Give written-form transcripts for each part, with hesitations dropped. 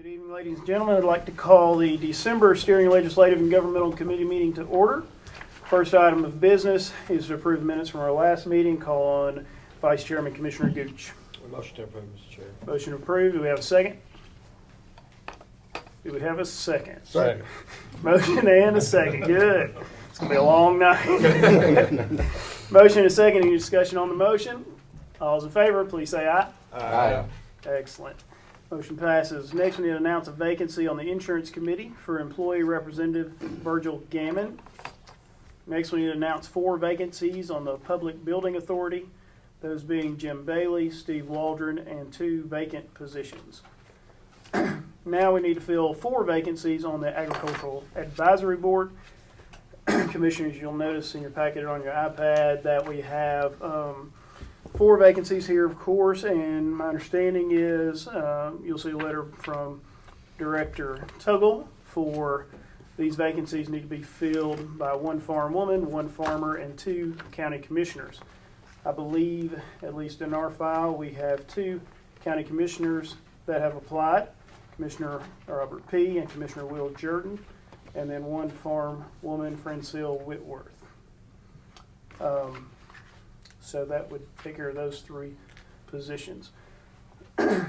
Good evening, ladies and gentlemen. I'd like to call the December Steering Legislative and Governmental Committee meeting to order. First item of business is to approve minutes from our last meeting. Call on Vice Chairman Commissioner Gooch. Motion to approve, Mr. Chair. Motion approved. Do we have a second? Do we have a second? Second. Motion and a second. Good. It's going to be a long night. Motion and a second. Any discussion on the motion? All those in favor, please say aye. Aye. Excellent. Motion passes. Next, we need to announce a vacancy on the Insurance Committee for Employee Representative Virgil Gammon. Next, we need to announce 4 vacancies on the Public Building Authority, those being Jim Bailey, Steve Waldron, and 2 vacant positions. Now we need to fill 4 vacancies on the Agricultural Advisory Board. Commissioners, you'll notice in your packet on your iPad that we have 4 vacancies here, of course, and my understanding is you'll see a letter from Director Tuggle for these vacancies need to be filled by 1 farm woman, 1 farmer, and 2 county commissioners. I believe, at least in our file, we have 2 county commissioners that have applied, Commissioner Robert P. and Commissioner Will Jordan, and then 1 farm woman, Francille Whitworth. So that would take care of those 3 positions.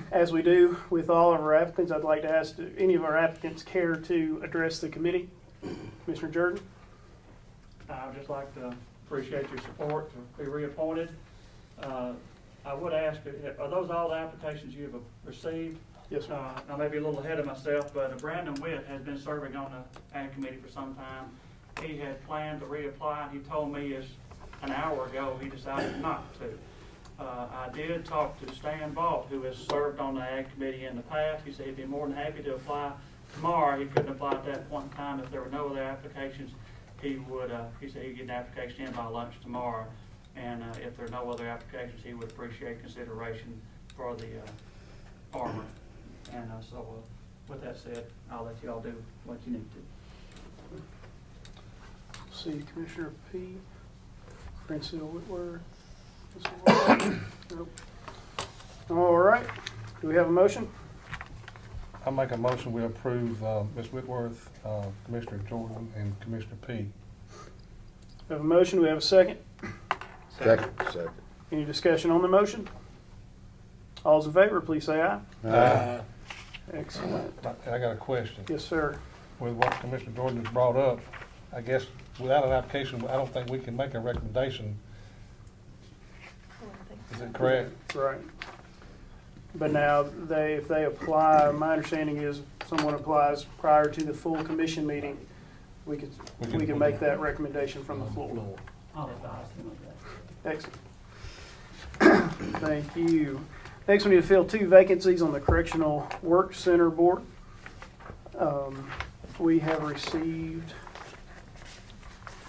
As we do with all of our applicants, I'd like to ask, do any of our applicants care to address the committee? Commissioner Jordan? I'd just like to appreciate your support to be reappointed. I would ask, are those all the applications you have received? Yes, sir. I may be a little ahead of myself, but Brandon Witt has been serving on the Ag Committee for some time. He had planned to reapply, and he told me an hour ago he decided not to. I did talk to Stan Vaught, who has served on the Ag Committee in the past. He said he'd be more than happy to apply tomorrow. He couldn't apply at that point in time. If there were no other applications, he said he'd get an application in by lunch tomorrow. And if there are no other applications, he would appreciate consideration for the farmer. And so with that said, I'll let you all do what you need to. See Commissioner P. Francille Whitworth. Nope. All right. Do we have a motion? I make a motion we approve Ms. Whitworth, Commissioner Jordan, and Commissioner P. We have a motion. Do we have a second? Second. Any discussion on the motion? All those in favor, please say aye. Aye. Excellent. I got a question. Yes, sir. With what Commissioner Jordan has brought up, I guess without an application, I don't think we can make a recommendation. Is it correct? Right. But now, if they apply, my understanding is if someone applies prior to the full commission meeting, we can make that recommendation from the floor. I'll advise him of that. Excellent. Thank you. Next, we need to fill 2 vacancies on the Correctional Work Center Board. We have received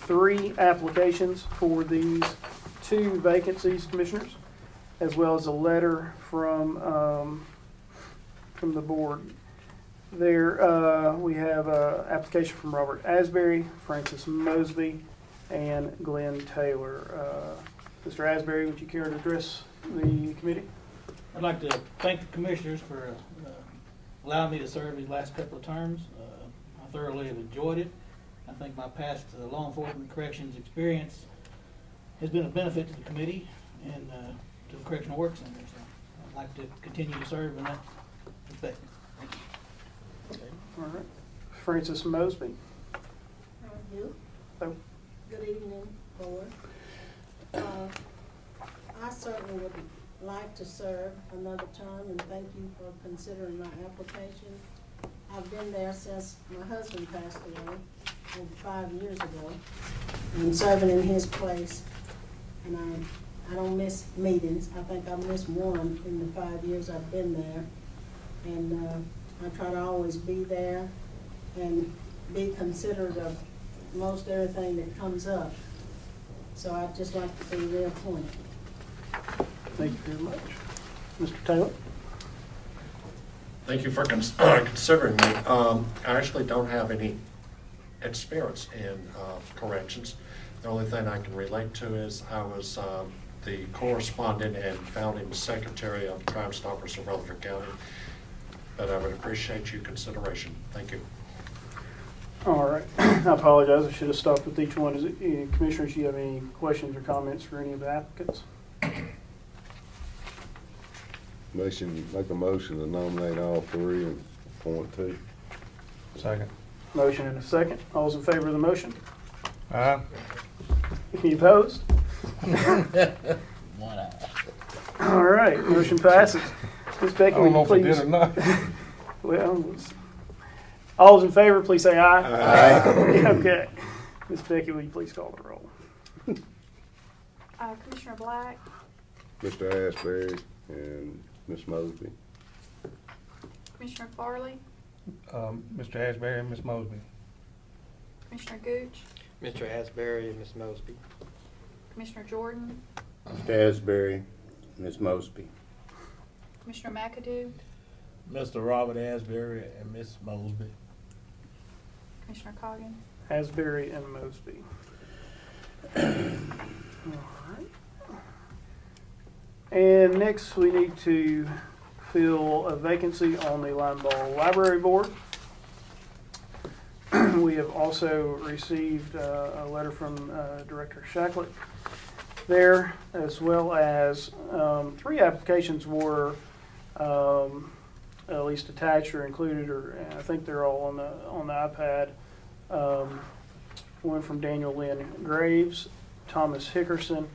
3 applications for these 2 vacancies, Commissioners, as well as a letter from the board. There, we have an application from Robert Asbury, Francis Mosby, and Glenn Taylor. Mr. Asbury, would you care to address the committee? I'd like to thank the commissioners for allowing me to serve these last couple of terms. I thoroughly have enjoyed it. I think my past law enforcement corrections experience has been a benefit to the committee and to the Correctional Work Center. So I'd like to continue to serve in that respect. Thank you. Okay. All right. Francis Mosby. How are you? Oh. Good evening, board. I certainly would like to serve another term, and thank you for considering my application. I've been there since my husband passed away over 5 years ago, and serving in his place. And I don't miss meetings. I think I missed one in the 5 years I've been there. And I try to always be there and be considerate of most everything that comes up. So I'd just like to be reappointed. Thank you very much. Mr. Taylor? Thank you for considering me. I actually don't have any experience in corrections. The only thing I can relate to is I was the correspondent and founding secretary of Crime Stoppers of Rutherford County. but I would appreciate your consideration. Thank you. All right. I apologize. I should have stopped with each one. Commissioners, do you have any questions or comments for any of the applicants? Make a motion to nominate all three and appoint two. Second. Motion and a second. All those in favor of the motion? Aye. Any opposed? One eye. All right, motion passes. Ms. I Becky, will don't know you if it please? did or not. Well, all those in favor, please say aye. Aye. Okay. Ms. Becky, will you please call the roll? Commissioner Black, Mr. Asbury and Ms. Mosby. Commissioner Farley, Mr. Asbury and Ms. Mosby. Commissioner Gooch, Mr. Asbury and Ms. Mosby. Commissioner Jordan, Mr. Asbury, Ms. Mosby. Commissioner McAdoo, Mr. Robert Asbury and Ms. Mosby. Commissioner Coggin. Asbury and Mosby. All right. And next, we need to fill a vacancy on the Linebaugh Library Board. We have also received a letter from Director Shacklet there, as well as 3 applications were at least attached or included, or I think they're all on the iPad. One from Daniel Lynn Graves, Thomas Hickerson,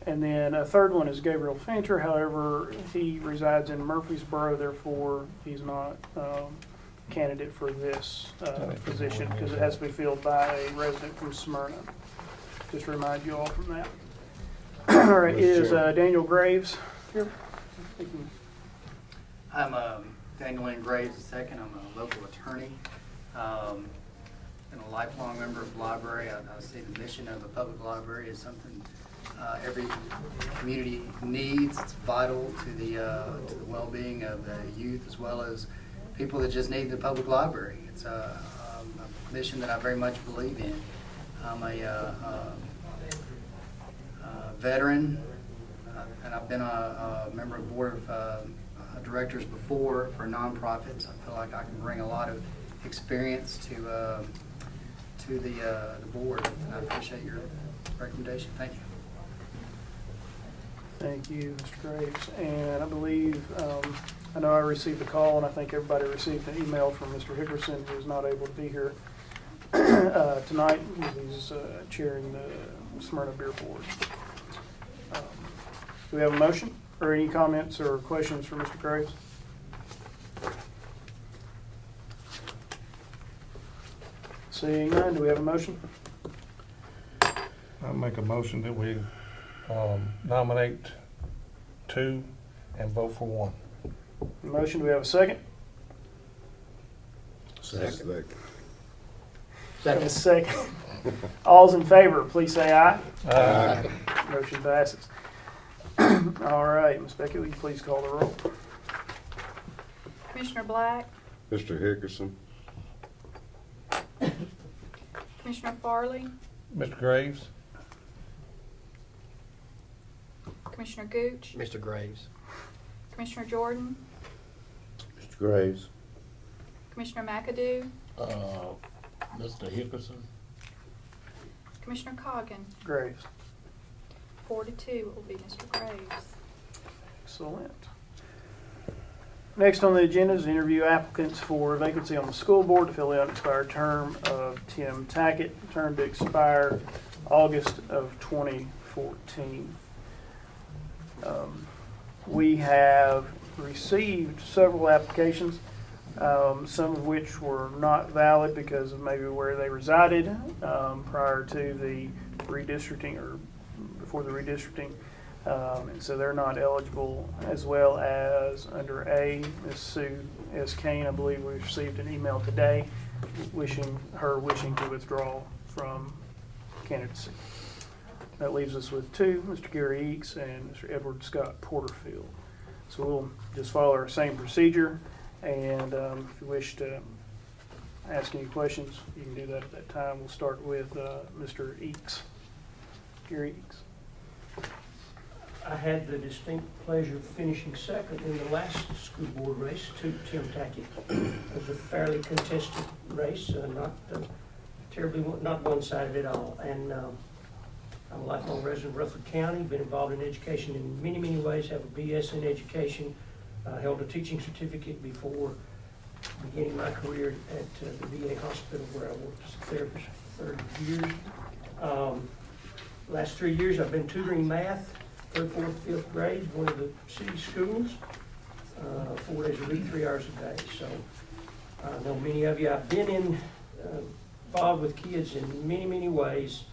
and then a third one is Gabriel Fincher. However, he resides in Murfreesboro, therefore he's not candidate for this position because it has to be filled by a resident from Smyrna. Just to remind you all from that. All right, is Daniel Graves here? I'm Daniel Lynn Graves II. I'm a local attorney and a lifelong member of the library. I see the mission of the public library is something every community needs. It's vital to the well-being of the youth as well as people that just need the public library. It's a mission that I very much believe in. I'm a veteran, and I've been a member of the board of directors before for nonprofits. I feel like I can bring a lot of experience to the board, and I appreciate your recommendation. Thank you. Thank you, Mr. Graves. And I believe, I know I received a call, and I think everybody received an email from Mr. Hickerson, who is not able to be here tonight. He's chairing the Smyrna Beer Board. Do we have a motion or any comments or questions for Mr. Graves? Seeing none, do we have a motion? I make a motion that we nominate 2 and vote for 1. Motion, do we have a second? Second. A second. All's in favor, please say aye. Aye. Motion passes. All right, Ms. Becky, will you please call the roll? Commissioner Black, Mr. Hickerson. Commissioner Farley, Mr. Graves. Commissioner Gooch, Mr. Graves. Commissioner Jordan, Mr. Graves. Commissioner McAdoo, Mr. Hickerson. Commissioner Coggin. Graves. 4 to 2 will be Mr. Graves. Excellent. Next on the agenda is interview applicants for a vacancy on the school board to fill the unexpired term of Tim Tackett, term to expire August of 2014. We have received several applications, some of which were not valid because of maybe where they resided prior to the redistricting or before the redistricting. And so they're not eligible, as well as under A, Ms. Sue S. Kane. I believe we received an email today wishing to withdraw from candidacy. That leaves us with 2, Mr. Gary Eakes and Mr. Edward Scott Porterfield. So we'll just follow our same procedure, and if you wish to ask any questions, you can do that at that time. We'll start with Mr. Eakes. Gary Eakes. I had the distinct pleasure of finishing second in the last school board race to Tim Tackett. It was a fairly contested race, not terribly, not one-sided at all. And I'm a lifelong resident of Rutherford County, been involved in education in many, many ways, have a BS in education, held a teaching certificate before beginning my career at the VA hospital where I worked as a therapist for 30 years. Last 3 years I've been tutoring math, 3rd, 4th, 5th grade, one of the city schools, 4 days a week, 3 hours a day. So I know many of you. I've been involved with kids in many, many ways.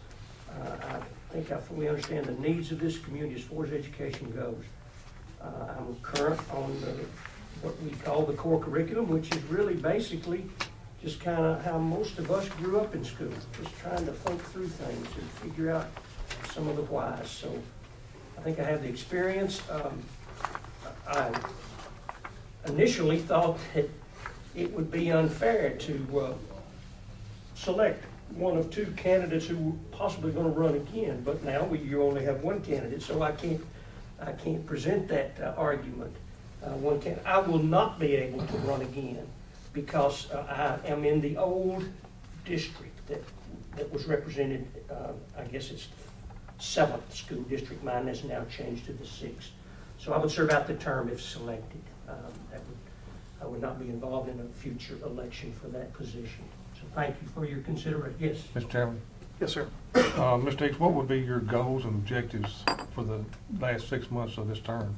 I think I fully understand the needs of this community as far as education goes. I'm current on what we call the core curriculum, which is really basically just kind of how most of us grew up in school, just trying to think through things and figure out some of the whys. So I think I have the experience. I initially thought that it would be unfair to select one of 2 candidates who were possibly going to run again, but now you only have 1 candidate, so I can't present that argument. I will not be able to run again because I am in the old district that was represented. I guess it's 7th school district. Mine has now changed to the 6th. So I would serve out the term if selected. I would not be involved in a future election for that position. So thank you for your consideration. Yes. Mr. Chairman. Yes, sir. Mr. Hicks, what would be your goals and objectives for the last 6 months of this term?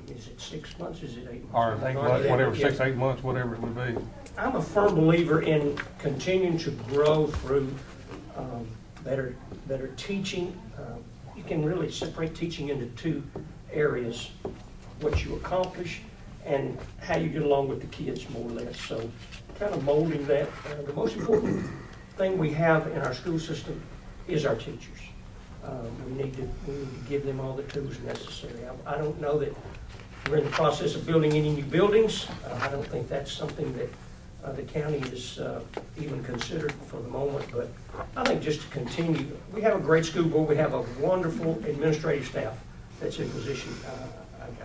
Is it 6 months? Is it 8 months? Or 8 months, whatever, 6, 8 months, whatever it would be. I'm a firm believer in continuing to grow through better teaching. You can really separate teaching into 2 areas: what you accomplish and how you get along with the kids, more or less. So kind of molding that. The most important thing we have in our school system is our teachers. We need to give them all the tools necessary. I don't know that we're in the process of building any new buildings. I don't think that's something that the county is even considered for the moment, but I think just to continue, we have a great school board. We have a wonderful administrative staff that's in position.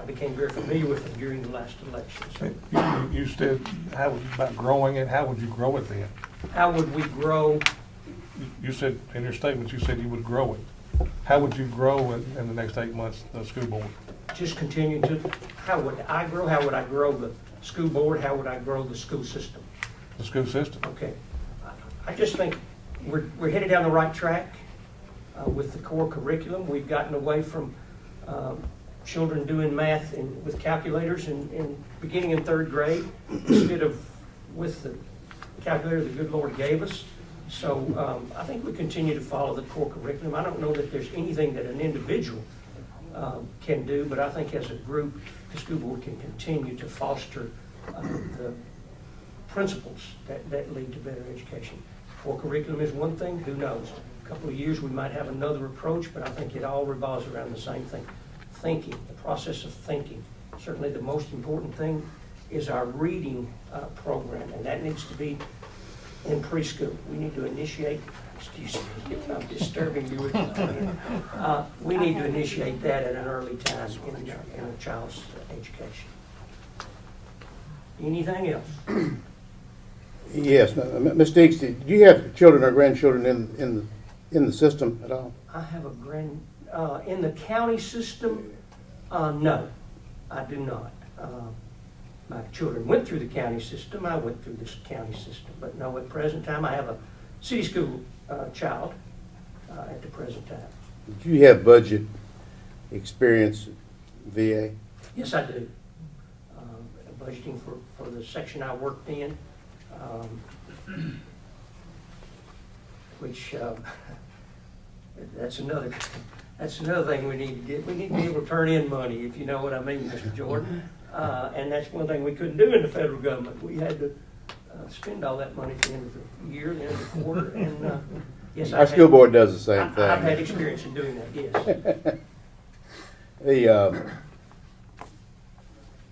I became very familiar with them during the last election. So. You said about growing it. How would you grow it then? How would we grow? You said in your statements, you said you would grow it. How would you grow in the next 8 months, the school board? Just continue to, how would I grow? How would I grow the school board? How would I grow the school system? The school system? Okay. I just think we're headed down the right track with the core curriculum. We've gotten away from children doing math with calculators in beginning in 3rd grade instead of with the calculator the good Lord gave us. So I think we continue to follow the core curriculum. I don't know that there's anything that an individual can do, but I think as a group, the school board can continue to foster the principles that lead to better education. Core curriculum is one thing, who knows? A couple of years we might have another approach, but I think it all revolves around the same thing. Thinking, the process of thinking. Certainly the most important thing is our reading program, and that needs to be in preschool. We need to initiate, excuse me if I'm disturbing you, we need to initiate that at an early time in a child's education. Anything else? Yes, Ms. Deeks, do you have children or grandchildren in the system at all? I have a in the county system, no, I do not. My children went through the county system. I went through this county system. But no, at present time, I have a city school child at the present time. Do you have budget experience at VA? Yes, I do. Budgeting for the section I worked in, which that's another thing we need to get. We need to be able to turn in money, if you know what I mean, Mr. Jordan. And that's one thing we couldn't do in the federal government. We had to spend all that money at the end of the year, the end of the quarter. And yes, our school board does the same thing. I've had experience in doing that. Yes.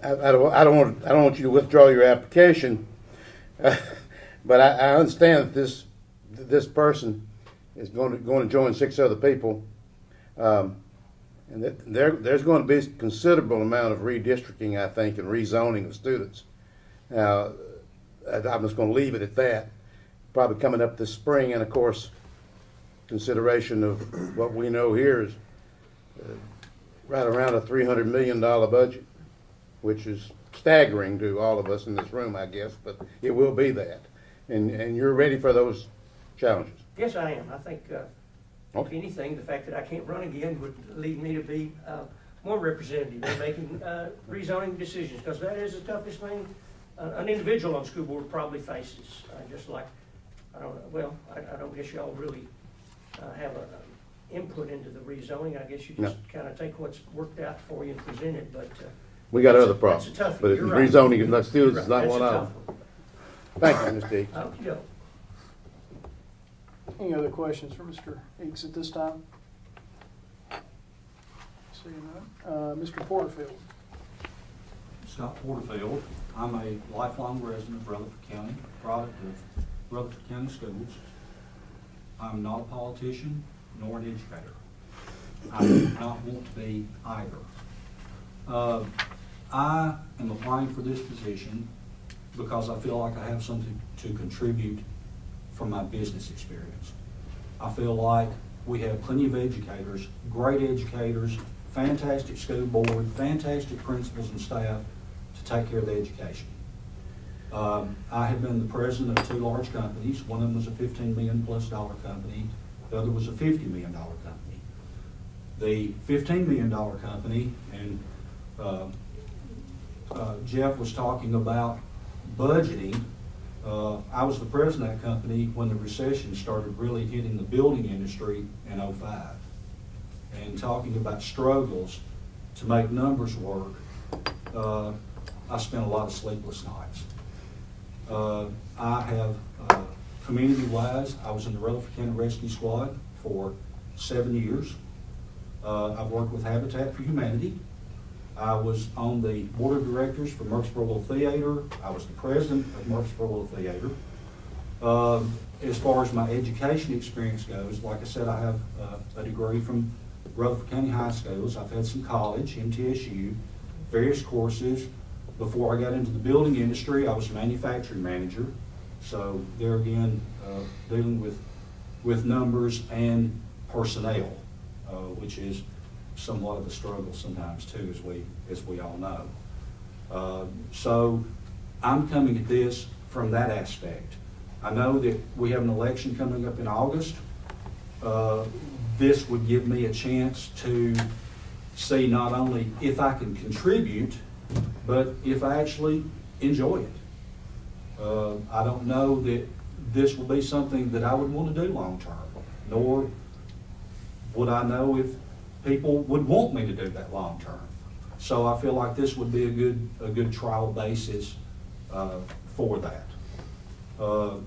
I don't want you to withdraw your application, but I understand that this person is going to join 6 other people. And there's going to be a considerable amount of redistricting, I think, and rezoning of students. Now, I'm just going to leave it at that. Probably coming up this spring, and of course, consideration of what we know here is right around a $300 million budget, which is staggering to all of us in this room, I guess, but it will be that. And you're ready for those challenges. Yes, I am. I think, if anything, the fact that I can't run again would lead me to be more representative in making rezoning decisions, because that is the toughest thing an individual on school board probably faces. Just like, I don't guess y'all really have an input into the rezoning. I guess you just kind of take what's worked out for you and present it, but we got other problems, that's a toughie. but You're right. rezoning is not students is not That's one a of tough them. one. Thank you, Mr. Deeks. Okey-doke. Any other questions for Mr. Eakes at this time? Seeing none. Mr. Porterfield. Scott Porterfield. I'm a lifelong resident of Rutherford County, product of Rutherford County Schools. I'm not a politician nor an educator. I do not want to be either. I am applying for this position because I feel like I have something to contribute from my business experience. I feel like we have plenty of educators, great educators, fantastic school board, fantastic principals and staff to take care of the education. I have been the president of two large companies. One of them was a $15 million+ company. The other was a $50 million company. The $15 million company, and Jeff was talking about budgeting. I was the president of that company when the recession started really hitting the building industry in 2005. And talking about struggles to make numbers work, I spent a lot of sleepless nights. I have, community-wise, I was in the Rutherford County Rescue Squad for 7 years. I've worked with Habitat for Humanity. I was on the board of directors for Murfreesboro Theater. I was the president of Murfreesboro Theater. As far as my education experience goes, like I said, I have a degree from Rutherford County High Schools. I've had some college, MTSU, various courses. Before I got into the building industry, I was a manufacturing manager. So there again, dealing with numbers and personnel, which is somewhat of a struggle sometimes too, as we all know. So I'm coming at this from that aspect. I know that we have an election coming up in August. This would give me a chance to see not only if I can contribute, but if I actually enjoy it. I don't know that this will be something that I would want to do long term, nor would I know if people would want me to do that long term. So I feel like this would be a good trial basis for that.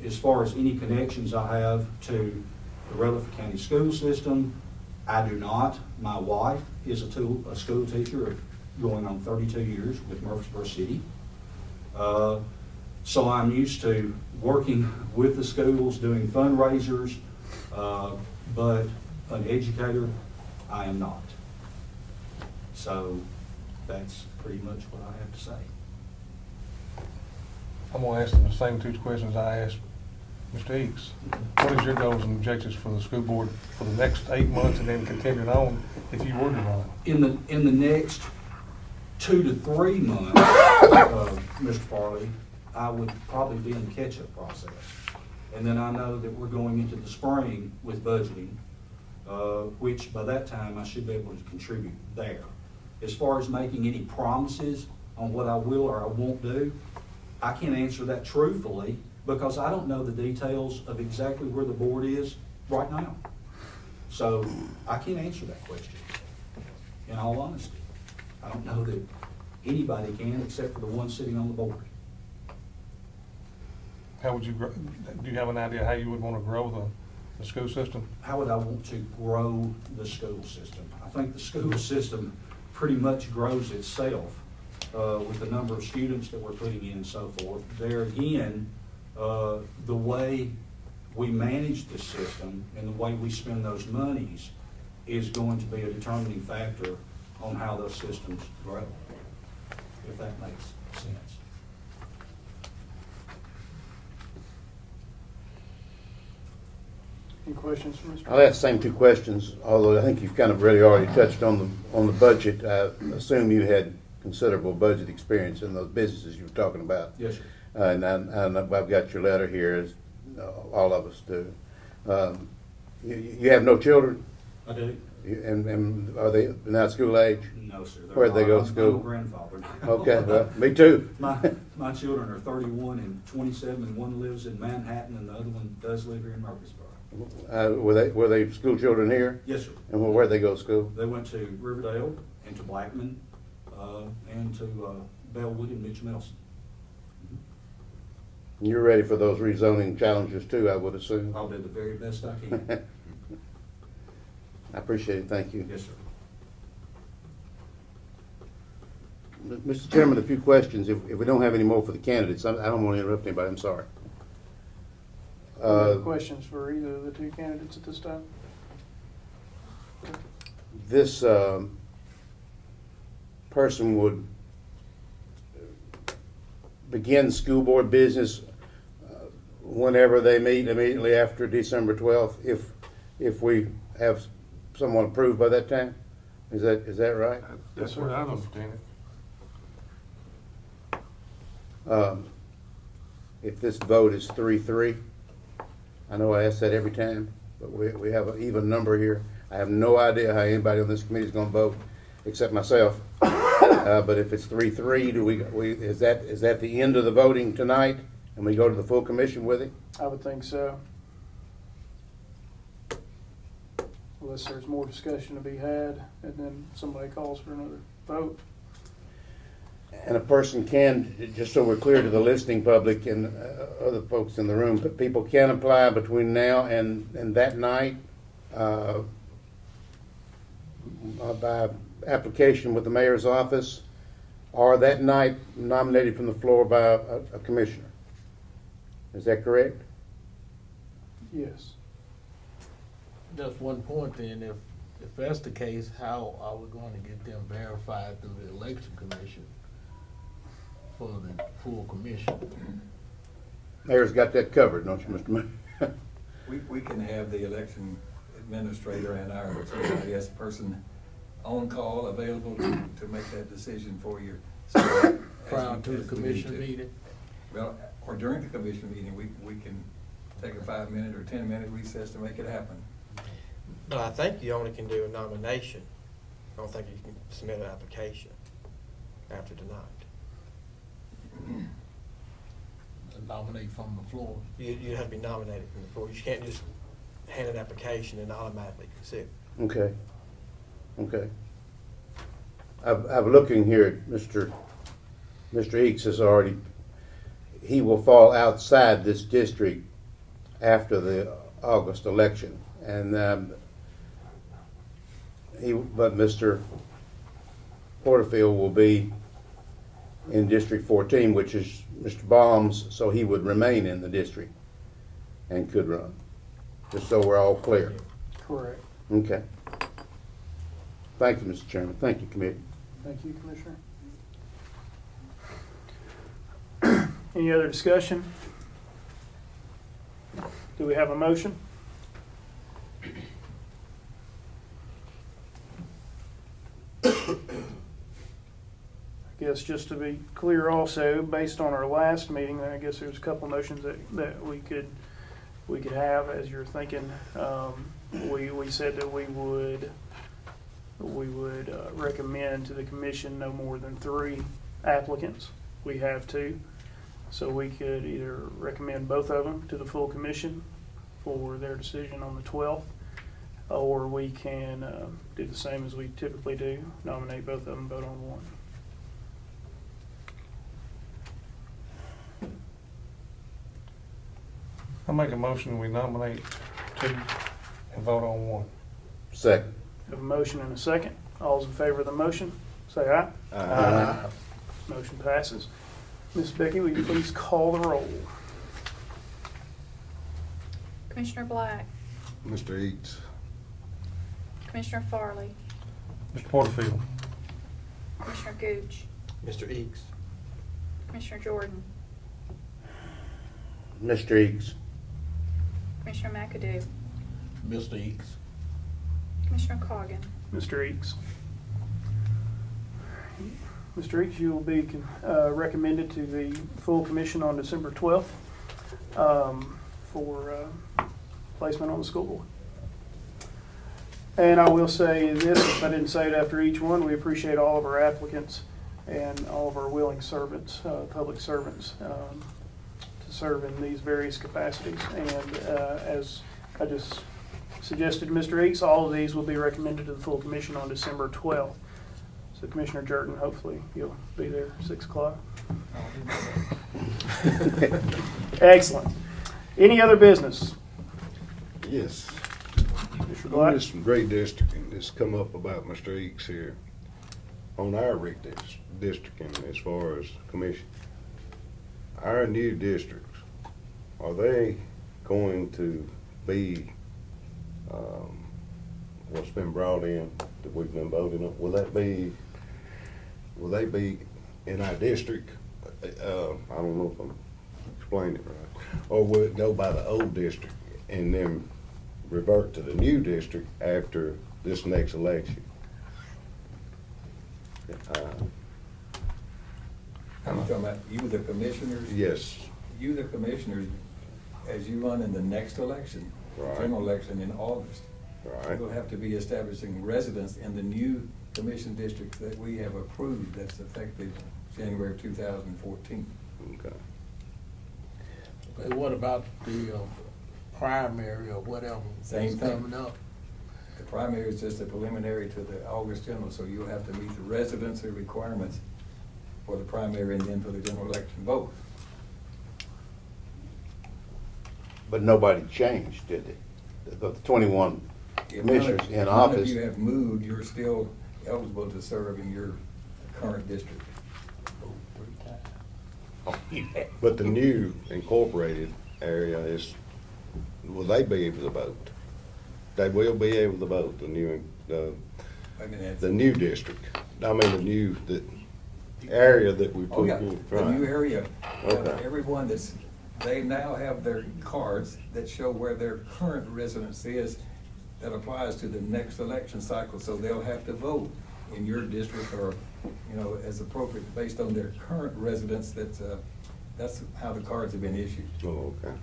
As far as any connections I have to the Rutherford County school system, I do not. My wife is a school teacher of going on 32 years with Murfreesboro City. So I'm used to working with the schools, doing fundraisers, but an educator, I am not. So that's pretty much what I have to say. I'm going to ask them the same two questions I asked Mr. Eakes. What is your goals and objectives for the school board for the next 8 months and then continuing on if you were to run? In the next 2 to 3 months, Mr. Farley, I would probably be in the catch-up process. And then I know that we're going into the spring with budgeting, which by that time I should be able to contribute there. As far as making any promises on what I will or I won't do, I can't answer that truthfully because I don't know the details of exactly where the board is right now. So I can't answer that question, in all honesty. I don't know that anybody can except for the one sitting on the board. How would you grow, do you have an idea how you would want to grow the school system? How would I want to grow the school system? I think the school system pretty much grows itself with the number of students that we're putting in and so forth. There again, the way we manage the system and the way we spend those monies is going to be a determining factor on how those systems grow, if that makes sense. Any questions for Mr. I'll ask the same two questions, although I think you've kind of really already touched on the budget. I assume you had considerable budget experience in those businesses you were talking about. Yes, sir. And I've got your letter here, as all of us do. You have no children? I do. And are they now school age? No, sir. Where'd they go to I'm school? a grandfather. Okay, well, me too. My children are 31 and 27, and one lives in Manhattan, and the other one does live here in Murfreesboro. Were they school children here? Yes, sir. And where'd they go to school? They went to Riverdale, and to Blackman, and to Bellwood and Mitch Nelson. You're ready for those rezoning challenges too, I would assume. I'll do the very best I can. I appreciate it, thank you. Yes, sir. Mr. Chairman, a few questions. If we don't have any more for the candidates, I don't want to interrupt anybody, I'm sorry. Any other questions for either of the two candidates at this time? This person would begin school board business whenever they meet, immediately after December 12th, if we have someone approved by that time? Is that right? That's what I understand it. If this vote is 3-3, I know I ask that every time, but we have an even number here. I have no idea how anybody on this committee is going to vote, except myself. But if it's 3-3, is that the end of the voting tonight, and we go to the full commission with it? I would think so. Unless there's more discussion to be had, and then somebody calls for another vote. And a person can, just so we're clear to the listening public and other folks in the room, but people can apply between now and that night by application with the mayor's office, or that night nominated from the floor by a commissioner. Is that correct? Yes. Just one point then, if that's the case, how are we going to get them verified through the election commission for the full commission? Mayor's got that covered, don't you, Mr. Mayor? We can have the election administrator and our GIS person on call, available to make that decision for you. So, Prior to the commission meeting? Well, or during the commission meeting, we can take a 5-minute or 10-minute recess to make it happen. But I think you only can do a nomination. I don't think you can submit an application after tonight. Nominate from the floor. You have to be nominated from the floor. You can't just hand an application and automatically consider. Okay. Okay. I'm looking here at Mr. Eakes has already, he will fall outside this district after the August election. And but Mr. Porterfield will be in District 14, which is Mr. Baum's, so he would remain in the district and could run, just so we're all clear. Correct. Okay. Thank you, Mr. Chairman. Thank you, committee. Thank you, Commissioner. Any other discussion? Do we have a motion? I guess just to be clear also, based on our last meeting, I guess there's a couple motions that we could have as you're thinking. We said that we would recommend to the commission no more than 3 applicants. We have 2. So we could either recommend both of them to the full commission for their decision on the 12th, or we can do the same as we typically do, nominate both of them, vote on one. I make a motion, we nominate 2 and vote on 1. Second. Have a motion and a second. All's in favor of the motion, say aye. Aye. Motion passes. Ms. Becky, will you please call the roll? Commissioner Black, Mr. Eads. Commissioner Farley, Mr. Porterfield. Commissioner Gooch, Mr. Eeks. Commissioner Jordan, Mr. Eeks. Commissioner McAdoo, Mr. Eeks. Commissioner Coggan. Mr. Eeks. Mr. Eeks, you will be recommended to the full commission on December 12th for placement on the school board. And I will say this, if I didn't say it after each one, we appreciate all of our applicants and all of our willing servants, public servants, to serve in these various capacities. And as I just suggested to Mr. Eeks, all of these will be recommended to the full commission on December 12th. So Commissioner Jordan, hopefully you'll be there 6 o'clock. Excellent. Any other business? Yes. Mr. Black? There's some great districting that's come up about Mr. Eeks here on our districting as far as commission. Our new districts, are they going to be what's been brought in that we've been voting on? Will they be in our district? I don't know if I'm explaining it right. Or will it go by the old district and then revert to the new district after this next election? I'm talking about you, the commissioners? Yes. You, the commissioners, as you run in the next election, Right. general election in August, Right. we'll have to be establishing residents in the new commission districts that we have approved, that's effective January of 2014. Okay. Okay, what about the primary or whatever Same is thing. coming up? The primary is just a preliminary to the August general, so you'll have to meet the residency requirements for the primary and then for the general election vote. But nobody changed, did they? The 21 If commissioners none in of office. you have moved, you're still eligible to serve in your current district. But the new incorporated area is, will they be able to vote? They will be able to vote, the new, I mean, that's. the new district. I mean, the area that we Oh, put yeah, in. the new area, Okay. everyone that's, they now have their cards that show where their current residence is. That applies to the next election cycle, so they'll have to vote in your district or, as appropriate based on their current residence. That's how the cards have been issued. Oh, okay.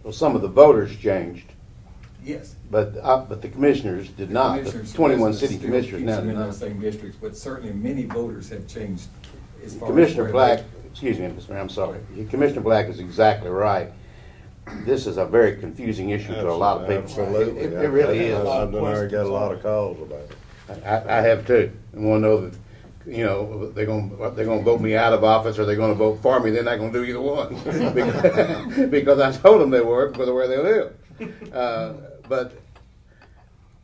Well, some of the voters changed, Yes. but the commissioners did not. The Commissioners' 21 residence city still commissioners keeps now them do in not. those same districts, but certainly many voters have changed as far as. Commissioner where Black, they- excuse me, Mr. Mayor, I'm sorry. Commissioner Black is exactly right. This is a very confusing issue to a lot of people. Absolutely. It really is. I've already got a lot of calls about it. I have too. I want to know that, they're gonna vote me out of office or they're gonna vote for me. They're not gonna do either one. Because I told them they were because of where they live. But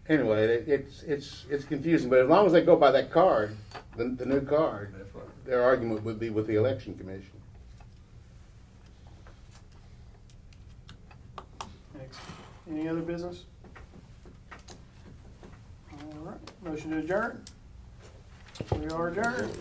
anyway, it's confusing. But as long as they go by that card, the new card, That's right. their argument would be with the election commission. Any other business? All right, motion to adjourn. We are adjourned.